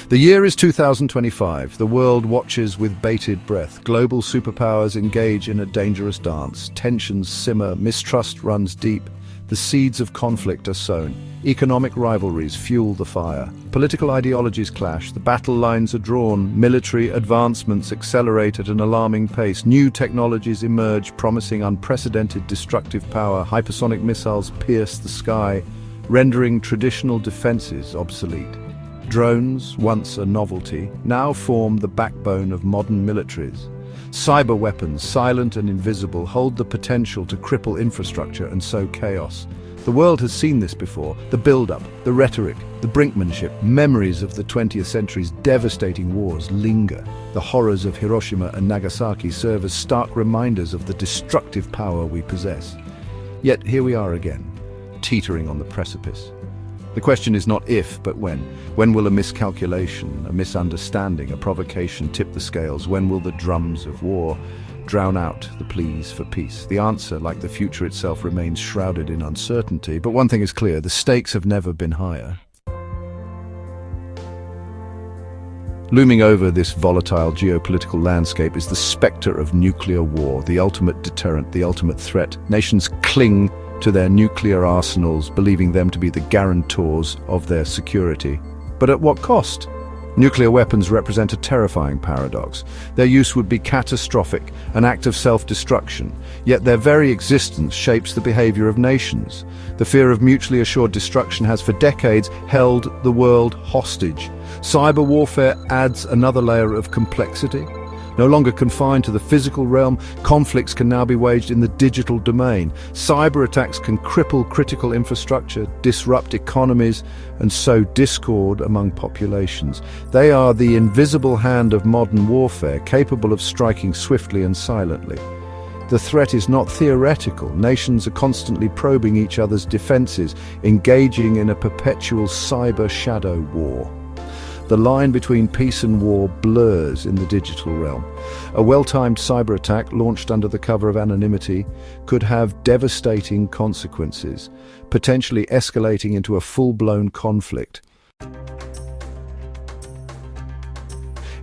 The year is 2025. The world watches with bated breath. Global superpowers engage in a dangerous dance. Tensions simmer, mistrust runs deep. The seeds of conflict are sown. Economic rivalries fuel the fire. Political ideologies clash. The battle lines are drawn. Military advancements accelerate at an alarming pace. New technologies emerge, promising unprecedented destructive power. Hypersonic missiles pierce the sky, rendering traditional defenses obsolete. Drones, once a novelty, now form the backbone of modern militaries. Cyber weapons, silent and invisible, hold the potential to cripple infrastructure and sow chaos. The world has seen this before. The build-up, the rhetoric, the brinkmanship, memories of the 20th century's devastating wars linger. The horrors of Hiroshima and Nagasaki serve as stark reminders of the destructive power we possess. Yet here we are again, teetering on the precipice. The question is not if, but when. When will a miscalculation, a misunderstanding, a provocation tip the scales? When will the drums of war drown out the pleas for peace? The answer, like the future itself, remains shrouded in uncertainty. But one thing is clear, the stakes have never been higher. Looming over this volatile geopolitical landscape is the specter of nuclear war, the ultimate deterrent, the ultimate threat. Nations cling to their nuclear arsenals, believing them to be the guarantors of their security. But at what cost? Nuclear weapons represent a terrifying paradox. Their use would be catastrophic, an act of self-destruction, yet their very existence shapes the behavior of nations. The fear of mutually assured destruction has for decades held the world hostage. Cyber warfare adds another layer of complexity. No longer confined to the physical realm, conflicts can now be waged in the digital domain. Cyber attacks can cripple critical infrastructure, disrupt economies, and sow discord among populations. They are the invisible hand of modern warfare, capable of striking swiftly and silently. The threat is not theoretical. Nations are constantly probing each other's defenses, engaging in a perpetual cyber shadow war. The line between peace and war blurs in the digital realm. A well-timed cyber attack launched under the cover of anonymity could have devastating consequences, potentially escalating into a full-blown conflict.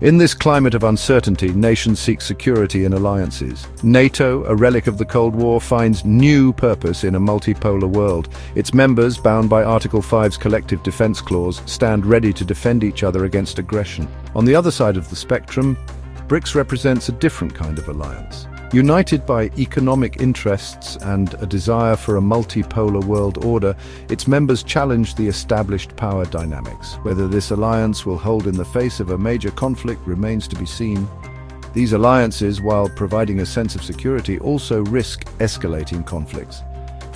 In this climate of uncertainty, nations seek security in alliances. NATO, a relic of the Cold War, finds new purpose in a multipolar world. Its members, bound by Article 5's Collective Defense Clause, stand ready to defend each other against aggression. On the other side of the spectrum, BRICS represents a different kind of alliance. United by economic interests and a desire for a multipolar world order, its members challenge the established power dynamics. Whether this alliance will hold in the face of a major conflict remains to be seen. These alliances, while providing a sense of security, also risk escalating conflicts.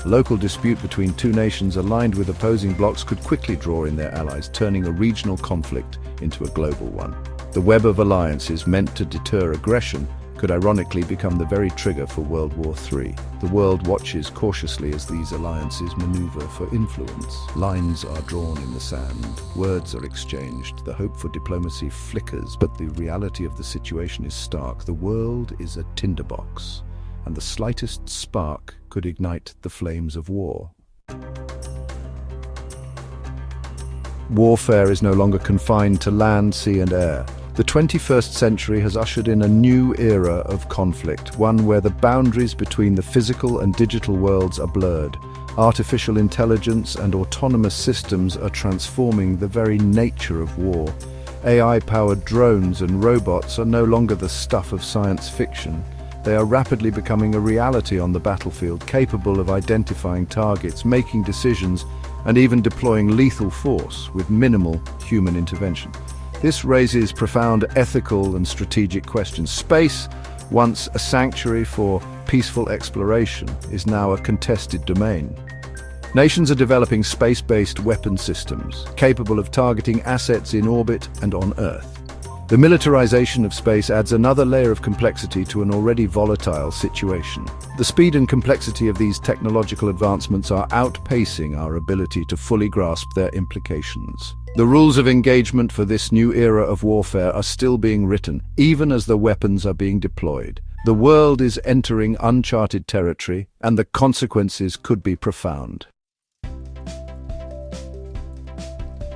A local dispute between two nations aligned with opposing blocs could quickly draw in their allies, turning a regional conflict into a global one. The web of alliances meant to deter aggression could ironically become the very trigger for World War III. The world watches cautiously as these alliances maneuver for influence. Lines are drawn in the sand, words are exchanged, the hope for diplomacy flickers, but the reality of the situation is stark. The world is a tinderbox, and the slightest spark could ignite the flames of war. Warfare is no longer confined to land, sea and air. The 21st century has ushered in a new era of conflict, one where the boundaries between the physical and digital worlds are blurred. Artificial intelligence and autonomous systems are transforming the very nature of war. AI-powered drones and robots are no longer the stuff of science fiction. They are rapidly becoming a reality on the battlefield, capable of identifying targets, making decisions, and even deploying lethal force with minimal human intervention. This raises profound ethical and strategic questions. Space, once a sanctuary for peaceful exploration, is now a contested domain. Nations are developing space-based weapon systems, capable of targeting assets in orbit and on Earth. The militarization of space adds another layer of complexity to an already volatile situation. The speed and complexity of these technological advancements are outpacing our ability to fully grasp their implications. The rules of engagement for this new era of warfare are still being written, even as the weapons are being deployed. The world is entering uncharted territory, and the consequences could be profound.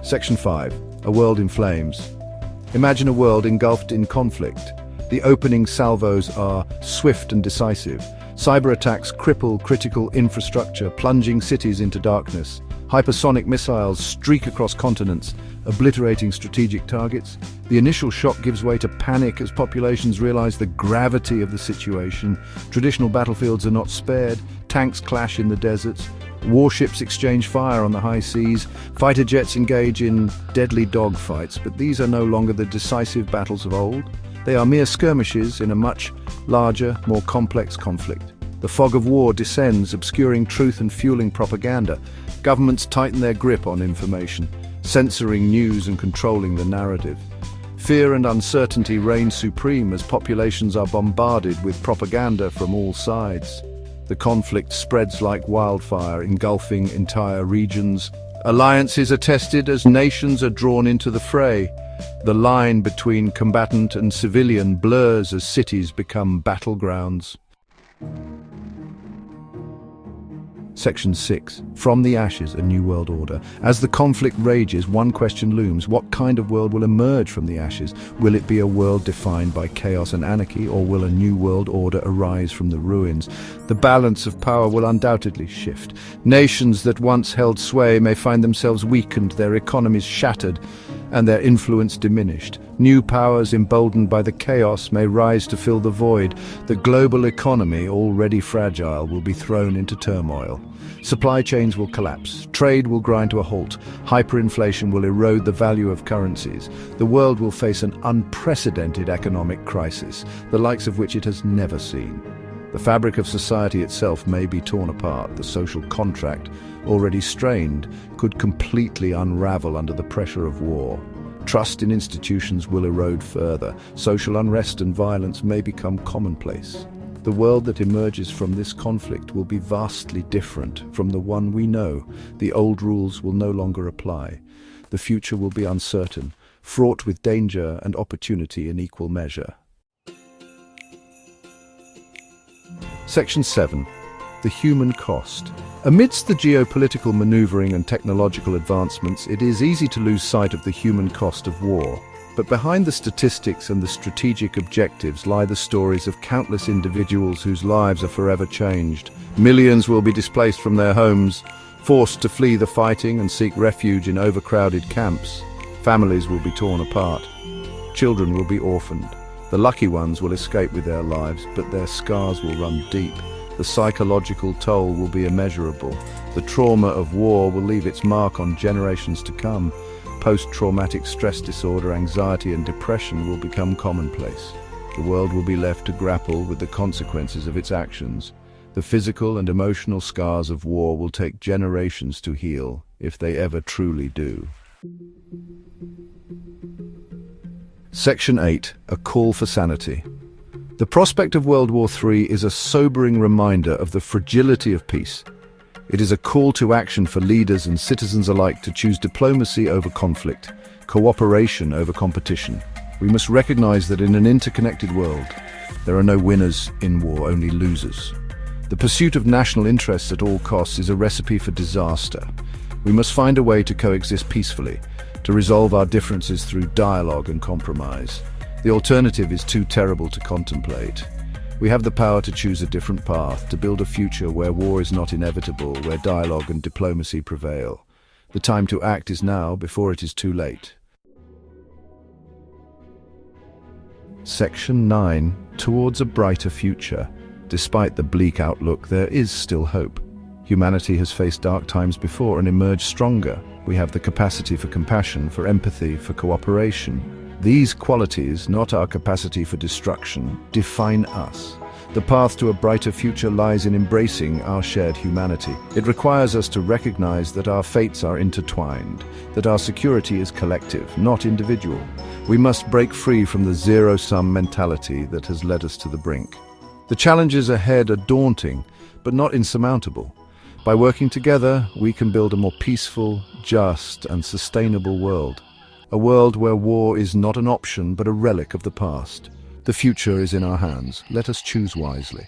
Section 5. A World in Flames. Imagine a world engulfed in conflict. The opening salvos are swift and decisive. Cyber attacks cripple critical infrastructure, plunging cities into darkness. Hypersonic missiles streak across continents, obliterating strategic targets. The initial shock gives way to panic as populations realize the gravity of the situation. Traditional battlefields are not spared. Tanks clash in the deserts. Warships exchange fire on the high seas. Fighter jets engage in deadly dogfights, but these are no longer the decisive battles of old. They are mere skirmishes in a much larger, more complex conflict. The fog of war descends, obscuring truth and fueling propaganda. Governments tighten their grip on information, censoring news and controlling the narrative. Fear and uncertainty reign supreme as populations are bombarded with propaganda from all sides. The conflict spreads like wildfire, engulfing entire regions. Alliances are tested as nations are drawn into the fray. The line between combatant and civilian blurs as cities become battlegrounds. Section 6. From the Ashes, a New World Order. As the conflict rages, one question looms. What kind of world will emerge from the ashes? Will it be a world defined by chaos and anarchy, or will a new world order arise from the ruins? The balance of power will undoubtedly shift. Nations that once held sway may find themselves weakened, their economies shattered, and their influence diminished. New powers emboldened by the chaos may rise to fill the void. The global economy, already fragile, will be thrown into turmoil. Supply chains will collapse. Trade will grind to a halt. Hyperinflation will erode the value of currencies. The world will face an unprecedented economic crisis, the likes of which it has never seen. The fabric of society itself may be torn apart. The social contract, already strained, could completely unravel under the pressure of war. Trust in institutions will erode further. Social unrest and violence may become commonplace. The world that emerges from this conflict will be vastly different from the one we know. The old rules will no longer apply. The future will be uncertain, fraught with danger and opportunity in equal measure. Section 7. The human cost. Amidst the geopolitical maneuvering and technological advancements, it is easy to lose sight of the human cost of war. But behind the statistics and the strategic objectives lie the stories of countless individuals whose lives are forever changed. Millions will be displaced from their homes, forced to flee the fighting and seek refuge in overcrowded camps. Families will be torn apart. Children will be orphaned. The lucky ones will escape with their lives, but their scars will run deep. The psychological toll will be immeasurable. The trauma of war will leave its mark on generations to come. Post-traumatic stress disorder, anxiety and depression will become commonplace. The world will be left to grapple with the consequences of its actions. The physical and emotional scars of war will take generations to heal, if they ever truly do. Section 8. A call for sanity. The prospect of World War III is a sobering reminder of the fragility of peace. It is a call to action for leaders and citizens alike to choose diplomacy over conflict, cooperation over competition. We must recognize that in an interconnected world, there are no winners in war, only losers. The pursuit of national interests at all costs is a recipe for disaster. We must find a way to coexist peacefully, to resolve our differences through dialogue and compromise. The alternative is too terrible to contemplate. We have the power to choose a different path, to build a future where war is not inevitable, where dialogue and diplomacy prevail. The time to act is now, before it is too late. Section 9. Towards a brighter future. Despite the bleak outlook, there is still hope. Humanity has faced dark times before and emerged stronger. We have the capacity for compassion, for empathy, for cooperation. These qualities, not our capacity for destruction, define us. The path to a brighter future lies in embracing our shared humanity. It requires us to recognize that our fates are intertwined, that our security is collective, not individual. We must break free from the zero-sum mentality that has led us to the brink. The challenges ahead are daunting, but not insurmountable. By working together, we can build a more peaceful, just, and sustainable world. A world where war is not an option but a relic of the past. The future is in our hands. Let us choose wisely.